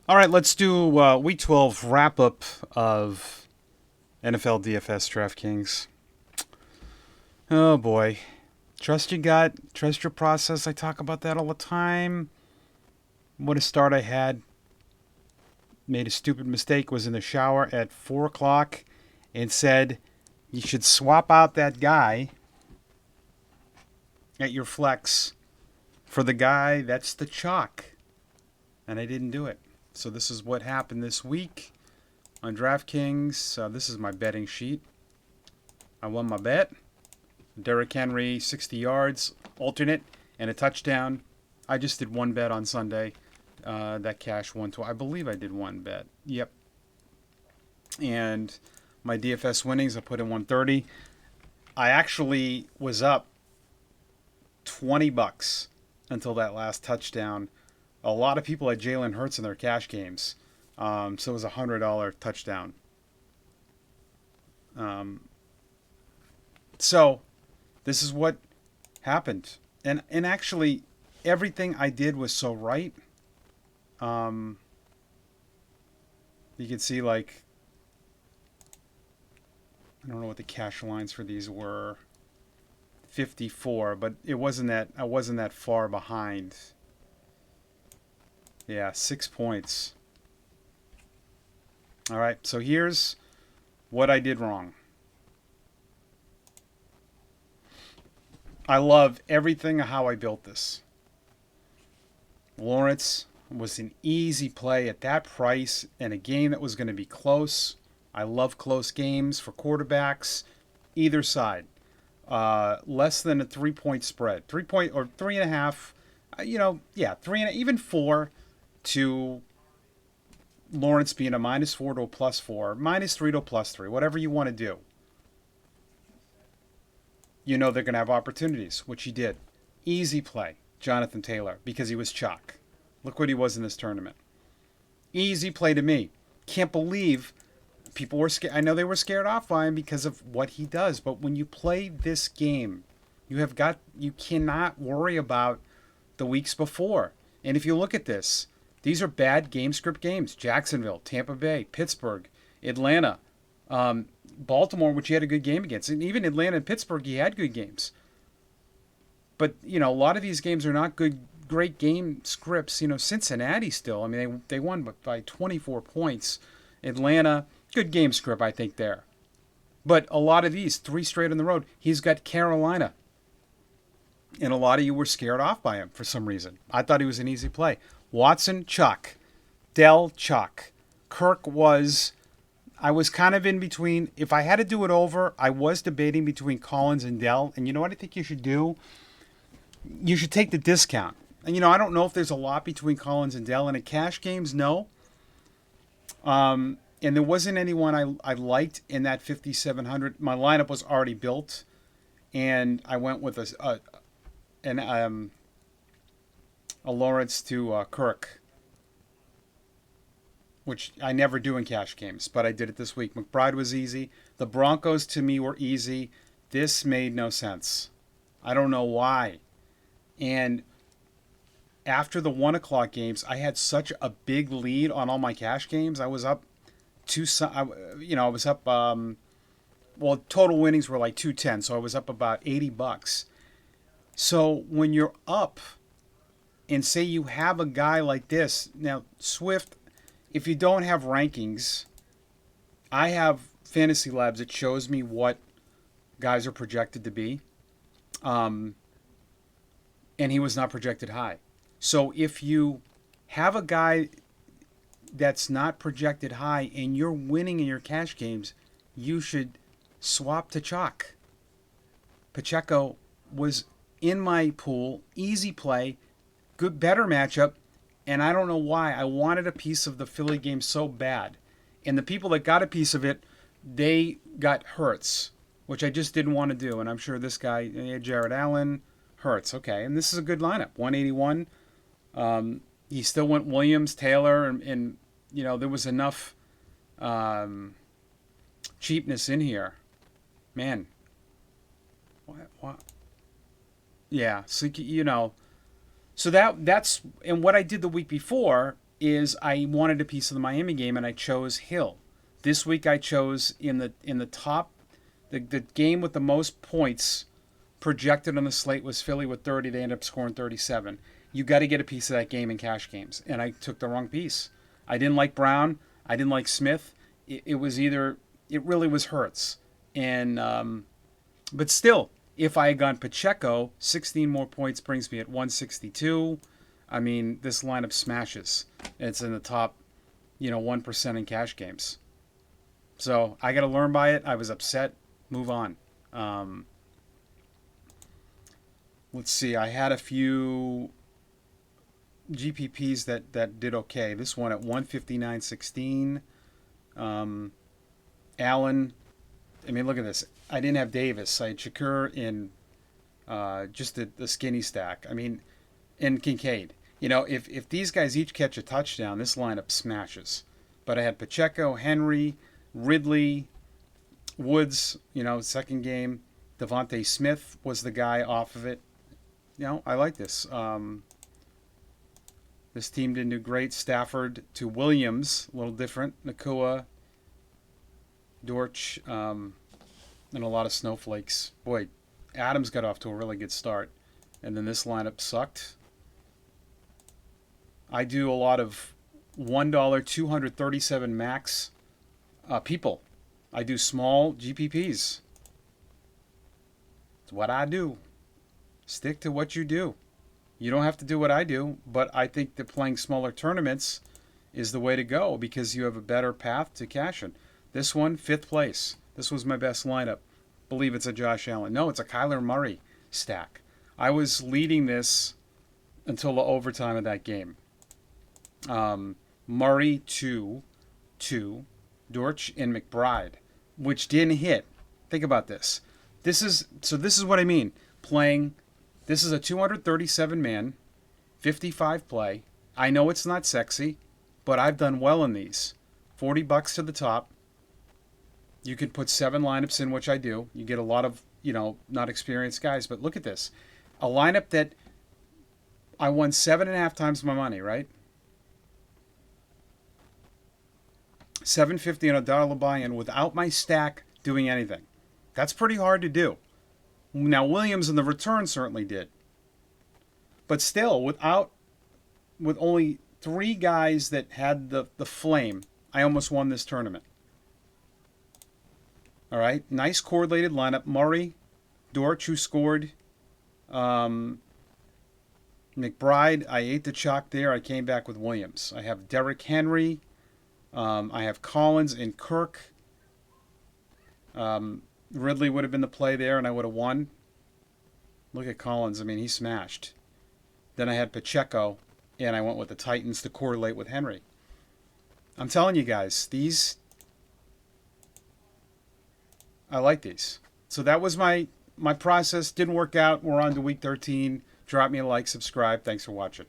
All right, let's do Week 12 wrap up of NFL DFS DraftKings. Oh boy. Trust your gut, trust your process. I talk about that all the time. What a start I had. Made a stupid mistake, was in the shower at 4 o'clock and said, you should swap out that guy at your flex for the guy that's the chalk. And I didn't do it. So this is what happened this week on DraftKings. This is my betting sheet. I won my bet. Derrick Henry, 60 yards, alternate, and a touchdown. I just did one bet on Sunday. That cash won to, I believe I did one bet. Yep. And my DFS winnings, I put in 130. I actually was up $20 until that last touchdown. A lot of people had Jalen Hurts in their cash games. So it was a $100 touchdown. So this is what happened. And actually, everything I did was so right. You can see, like, I don't know what the cash lines for these were. 54, but it wasn't that I wasn't that far behind. Yeah, 6 points. All right, so here's what I did wrong. I love everything how I built this. Lawrence was an easy play at that price in a game that was going to be close. I love close games for quarterbacks, either side. Less than a 3 point spread, 3 point or 3.5. Yeah, three and even four to Lawrence being a -4 to a +4, -3 to a +3, whatever you want to do. You know they're going to have opportunities, which he did. Easy play, Jonathan Taylor, because he was chalk. Look what he was in this tournament. Easy play to me. Can't believe people were scared. I know they were scared off by him because of what he does, but when you play this game, you cannot worry about the weeks before. And if you look at this, these are bad game script games. Jacksonville, Tampa Bay, Pittsburgh, Atlanta, Baltimore, which he had a good game against. And even Atlanta and Pittsburgh, he had good games. But, a lot of these games are not great game scripts. Cincinnati still, I mean, they won by 24 points. Atlanta, good game script, I think, there. But a lot of these, 3 straight on the road, he's got Carolina. And a lot of you were scared off by him for some reason. I thought he was an easy play. Watson, Chuck. Dell, Chuck. I was kind of in between. If I had to do it over, I was debating between Collins and Dell. And you know what I think you should do? You should take the discount. And, I don't know if there's a lot between Collins and Dell. And in cash games, no. And there wasn't anyone I liked in that 5,700. My lineup was already built. And I went with a Lawrence to Kirk, which I never do in cash games, but I did it this week. McBride was easy. The Broncos to me were easy. This made no sense. I don't know why. And after the 1 o'clock games, I had such a big lead on all my cash games. I was up I was up. Well, total winnings were like 210, so I was up about $80. So when you're up, and say you have a guy like this, now Swift, if you don't have rankings, I have Fantasy Labs that shows me what guys are projected to be. And he was not projected high. So if you have a guy that's not projected high and you're winning in your cash games, you should swap to chalk. Pacheco was in my pool, easy play, good, better matchup, and I don't know why. I wanted a piece of the Philly game so bad. And the people that got a piece of it, they got Hurts, which I just didn't want to do. And I'm sure this guy, Jared Allen, Hurts. Okay, and this is a good lineup. 181. He still went Williams, Taylor, and there was enough cheapness in here. Man. What? Yeah, so, so that's and what I did the week before, is I wanted a piece of the Miami game and I chose Hill. This week I chose in the top, the game with the most points projected on the slate was Philly with 30. They ended up scoring 37. You got to get a piece of that game in cash games, and I took the wrong piece. I didn't like Brown. I didn't like Smith. It was either, it really was Hurts, and but still, if I had gone Pacheco, 16 more points brings me at 162. I mean, this lineup smashes. It's in the top, 1% in cash games. So I got to learn by it. I was upset. Move on. Let's see. I had a few GPPs that did okay. This one at 159.16. Allen. I mean, look at this. I didn't have Davis. I had Shakur in just the skinny stack. I mean, and Kincaid. If these guys each catch a touchdown, this lineup smashes. But I had Pacheco, Henry, Ridley, Woods, second game. Devontae Smith was the guy off of it. I like this. This team didn't do great. Stafford to Williams, a little different. Nakua, Dortch, and a lot of snowflakes. Boy, Adams got off to a really good start. And then this lineup sucked. I do a lot of $1, 237 max people. I do small GPPs. It's what I do. Stick to what you do. You don't have to do what I do, but I think that playing smaller tournaments is the way to go because you have a better path to cash in. This one, 5th place. This was my best lineup. Believe it's a Josh Allen. No, it's a Kyler Murray stack. I was leading this until the overtime of that game. Murray 2, Dortch and McBride, which didn't hit. Think about this. This is what I mean. This is a 237 man, 55 play. I know it's not sexy, but I've done well in these. $40 to the top. You can put 7 lineups in, which I do. You get a lot of, not experienced guys. But look at this. A lineup that I won 7.5 times my money, right? $7.50 on a dollar buy-in without my stack doing anything. That's pretty hard to do. Now, Williams in the return certainly did. But still, with only 3 guys that had the flame, I almost won this tournament. All right, nice correlated lineup. Murray, Dortch, who scored. McBride, I ate the chalk there. I came back with Williams. I have Derrick Henry. I have Collins and Kirk. Ridley would have been the play there, and I would have won. Look at Collins. I mean, he smashed. Then I had Pacheco, and I went with the Titans to correlate with Henry. I'm telling you guys, I like these. So that was my process. Didn't work out. We're on to week 13. Drop me a like, subscribe. Thanks for watching.